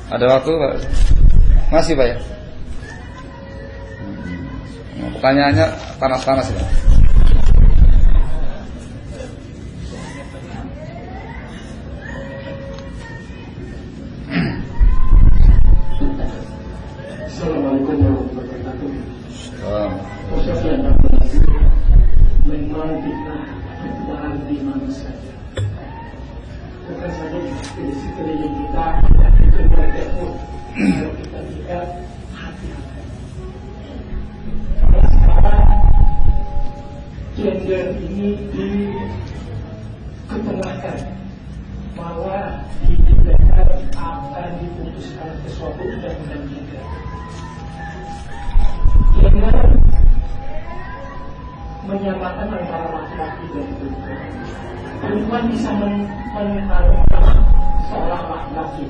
Ada waktu Pak? Masih Pak ya? Pertanyaannya panas-panas ya. Assalamualaikum warahmatullahi wabarakatuh. Proses yang memang kita berarti manusia. Bukan saja di sekeliling kita itu berdebu. Kalau kita tidak hati-hati. Sekarang gender ini diketengahkan, malah diberikan akan diputuskan sesuatu undang-undang gender. Gender menyamakan antara laki-laki dan perempuan. Perempuan bisa menaruh seorang laki-laki.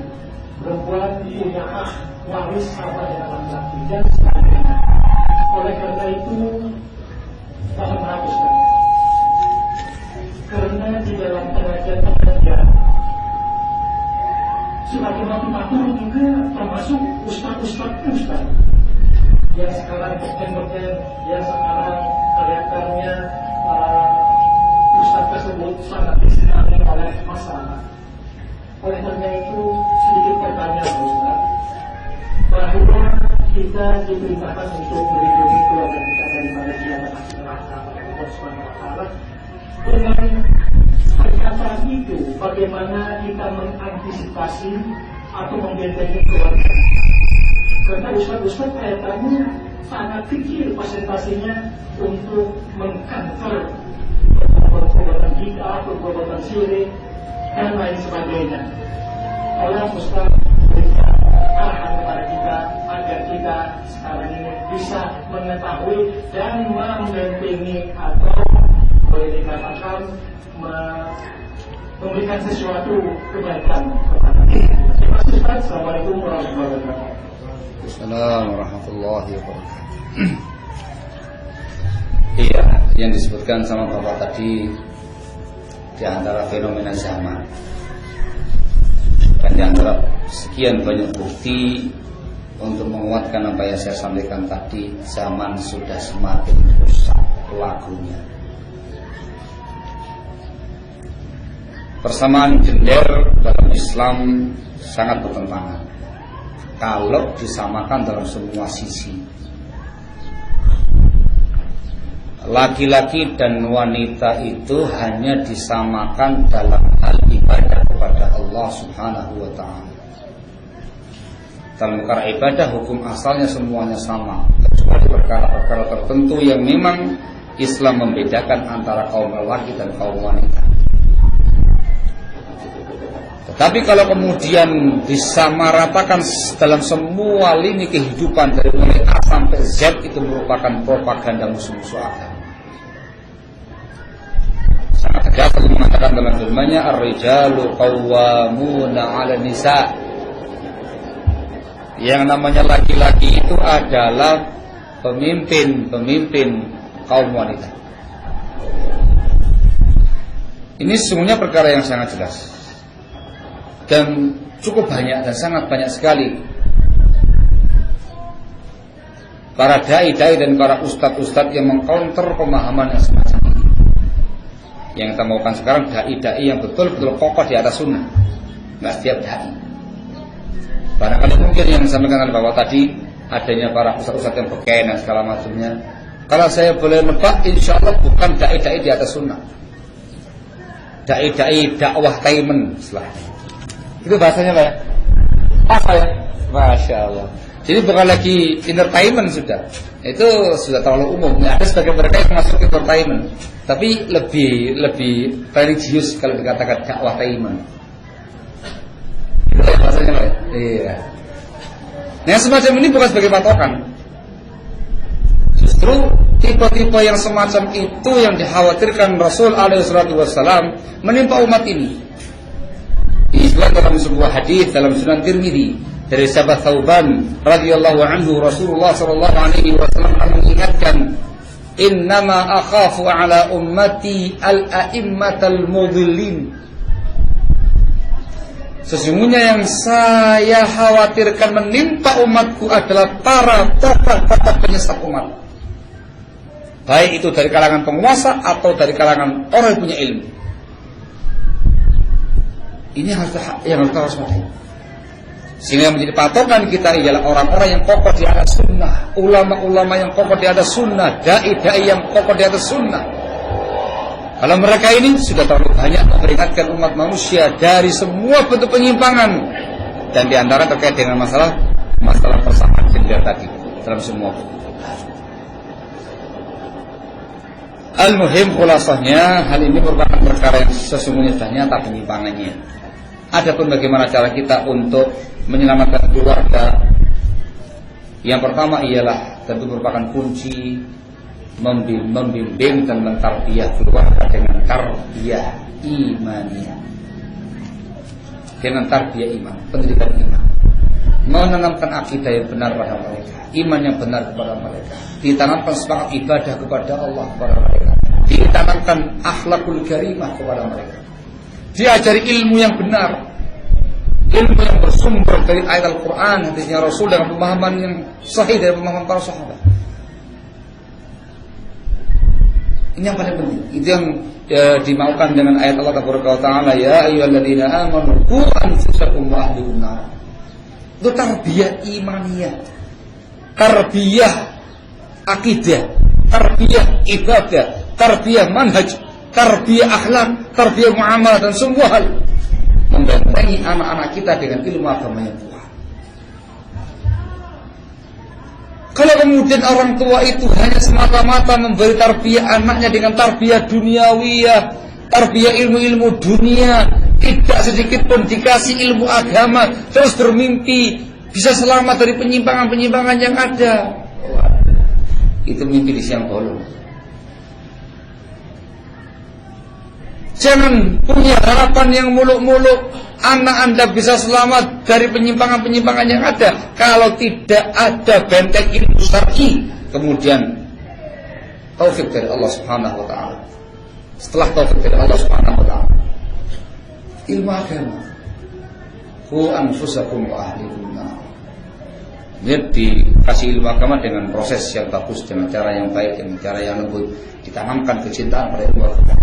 Perempuan punya hak waris sama dengan laki-laki dan sebagainya. Oleh karena itu, mohon maaf Ustaz, karena di dalam pengajian sebagai motivator juga termasuk ustaz yang sekarang bergen, yang sekarang kelihatannya ustaz tersebut sangat disenangi oleh masyarakat. Oleh karena itu sedikit pertanyaan Ustaz, bahwa kita diperintahkan untuk melindungi keluarga kita dari malaysia dan api neraka oleh Allah Subhanahu wa Ta'ala. Dengan perkataan itu, bagaimana kita mengantisipasi atau membentengi keluarga? Karena ustaz-ustaz kelihatannya sangat kecil persentasenya untuk mengkantor perbuatan bid'ah, perbuatan syirik dan lain sebagainya. Allah Ustaz berikan arahan kepada kita agar kita sekarang ini bisa mengetahui dan membentengi atau boleh dikatakan memberikan sesuatu kebaikan kepada kita. Terima kasih Ustaz. Assalamualaikum warahmatullahi wabarakatuh. Assalamualaikum warahmatullahi wabarakatuh. Iya, yang disebutkan sama Bapak tadi di antara fenomena zaman dan di antara sekian banyak bukti untuk menguatkan apa yang saya sampaikan tadi, zaman sudah semakin rusak lagunya. Persamaan gender dalam Islam sangat bertentangan kalau disamakan dalam semua sisi. Laki-laki dan wanita itu hanya disamakan dalam hal ibadah kepada Allah Subhanahu wa Ta'ala. Dalam perkara ibadah, hukum asalnya semuanya sama, kecuali perkara-perkara tertentu yang memang Islam membedakan antara kaum lelaki dan kaum wanita. Tetapi kalau kemudian disamaratakan dalam semua lini kehidupan dari mulai A sampai Z, itu merupakan propaganda musuh-musuh agama. Sangat tegas Allah mengatakan dalam firman-Nya, "Ar-rijalu qawwamuna 'ala nisa." Yang namanya laki-laki itu adalah pemimpin kaum wanita. Ini sesungguhnya perkara yang sangat jelas dan cukup banyak dan sangat banyak sekali para dai-dai dan para ustadz-ustadz yang mengcounter pemahaman yang semacam ini. Yang kita maukan sekarang dai-dai yang betul-betul kokoh di atas sunnah. Nggak setiap dai. Barangkali mungkin yang disampaikan oleh Bapak tadi, adanya para ustadz-ustadz yang beken dan segala macamnya. Kalau saya boleh nebak, insya Allah bukan dai-dai di atas sunnah. Dai-dai dakwah taimen istilahnya. Itu bahasanya Pak ya? Apa ya? Masya Allah. Jadi bukan lagi entertainment sudah. Itu sudah terlalu umum. Ada sebagian mereka yang masuk entertainment, tapi lebih religius kalau dikatakan dakwah taimen. Itu bahasanya Pak ya? Iya. Nah, semacam ini bukan sebagai patokan. Justru tipe-tipe yang semacam itu yang dikhawatirkan Rasul SAW menimpa umat ini. Disebutkan dalam sebuah hadis dalam Sunan Tirmidzi dari sahabat Thauban radhiyallahu anhu, Rasulullah sallallahu alaihi wasallam mengingatkan, "Innama akhafu ala ummati al-a'immatal mudhillin." Sesungguhnya yang saya khawatirkan menimpa umatku adalah para tokoh-tokoh penyesat umat. Baik itu dari kalangan penguasa atau dari kalangan orang yang punya ilmu. Ini yang harus kita waspadai. Sehingga yang menjadi patokan kita ialah orang-orang yang kokoh di atas sunnah, ulama-ulama yang kokoh di atas sunnah, dai-dai yang kokoh di atas sunnah. Kalau mereka ini sudah terlalu banyak memperingatkan umat manusia dari semua bentuk penyimpangan, dan diantara terkait dengan masalah persamaan gender tadi dalam semua. Al-muhim khulasahnya, hal ini merupakan perkara yang sesungguhnya sudah nyata penyimpangannya. Adapun bagaimana cara kita untuk menyelamatkan keluarga, yang pertama ialah tentu merupakan kunci membimbing dan mentarbiyah keluarga dengan tarbiyah imaniyah, dengan tarbiyah iman, pendidikan iman, menanamkan akidah yang benar pada mereka, iman yang benar kepada mereka, ditanamkan semangat ibadah kepada Allah kepada mereka, ditanamkan akhlakul karimah kepada mereka, diajari ilmu yang benar, ilmu yang bersumber dari ayat Al-Quran, hadisnya Rasul, dengan pemahaman yang sahih dari pemahaman para sahabat. Ini yang paling penting. Itu yang dimaukan dengan ayat Allah Taala, ya ayyuhalladzina amanu qu anfusakum wa ahlikum nar. Itu tarbiyah imaniyah, tarbiyah akidah, tarbiyah ibadah, tarbiyah manhaj, tarbiyah akhlak, tarbiyah muamalah, dan semua hal membentengi anak-anak kita dengan ilmu agama yang kuat. Kalau kemudian orang tua itu hanya semata-mata memberi tarbiyah anaknya dengan tarbiyah duniawiyah, tarbiyah ilmu-ilmu dunia, tidak sedikit pun dikasih ilmu agama, terus bermimpi bisa selamat dari penyimpangan-penyimpangan yang ada, itu mimpi di siang bolong. Jangan punya harapan yang muluk-muluk anak Anda bisa selamat dari penyimpangan-penyimpangan yang ada kalau tidak ada benteng ilmu syar'i, kemudian taufik dari Allah Subhanahu wa taala. Setelah taufik dari Allah Subhanahu wa taala, ilmu agama, qu anfusakum wa ahlikum nar. Dikasih ilmu agama dengan proses yang bagus, dengan cara yang baik, dengan cara yang lembut, ditanamkan kecintaan pada ilmu agama.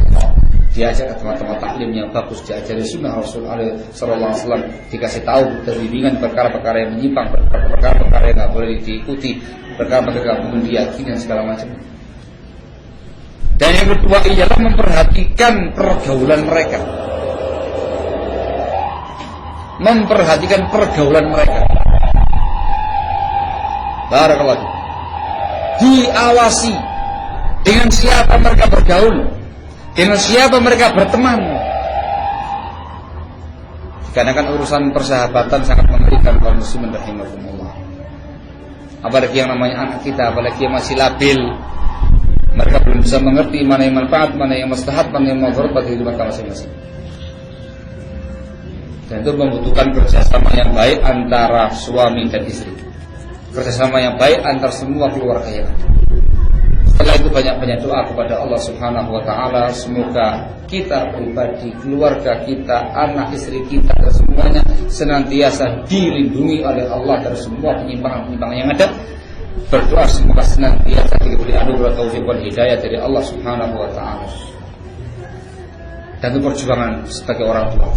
Diajak ke teman-teman taklim yang bagus, diajari sunnah Rasul sallallahu alaihi wasallam, dikasih tahu dan bimbingan perkara-perkara yang menyimpang, perkara-perkara yang tidak boleh diikuti, perkara-perkara yang belum diyakini dan segala macam. Dan yang kedua ialah memperhatikan pergaulan mereka, memperhatikan pergaulan mereka. Barakallahu. Diawasi dengan siapa mereka bergaul, dengan siapa mereka berteman. Karena kan urusan persahabatan sangat mengerikan kaum muslimin rahimahumullah. Apalagi yang namanya anak kita, apalagi yang masih labil, mereka belum bisa mengerti mana yang manfaat, mana yang maslahat, mana yang mudarat bagi hidup mereka masing-masing. Dan itu membutuhkan kerjasama yang baik antara suami dan istri, kerjasama yang baik antara semua keluarga yang ada. Setelah itu banyak-banyak doa kepada Allah Subhanahu wa taala, semoga kita pribadi, keluarga kita, anak istri kita, dan semuanya senantiasa dilindungi oleh Allah dari semua penyimpangan-penyimpangan yang ada. Berdoa semoga senantiasa diberi anugerah taufik dan hidayah dari Allah Subhanahu wa taala. Dan itu perjuangan sebagai orang tua,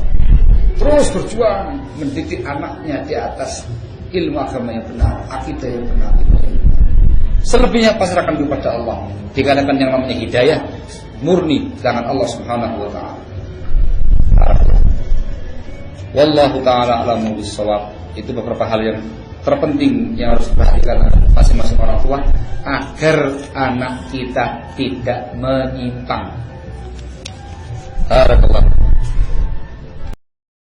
terus berjuang mendidik anaknya di atas ilmu agama yang benar, akidah yang benar. Selebihnya pasrahkan kepada Allah, dikarenakan yang namanya hidayah murni di tangan Allah Subhanahu wa taala. Wallahu taala a'lamu bissawab. Itu beberapa hal yang terpenting yang harus diperhatikan masing-masing orang tua agar anak kita tidak menyimpang. Barakallahu.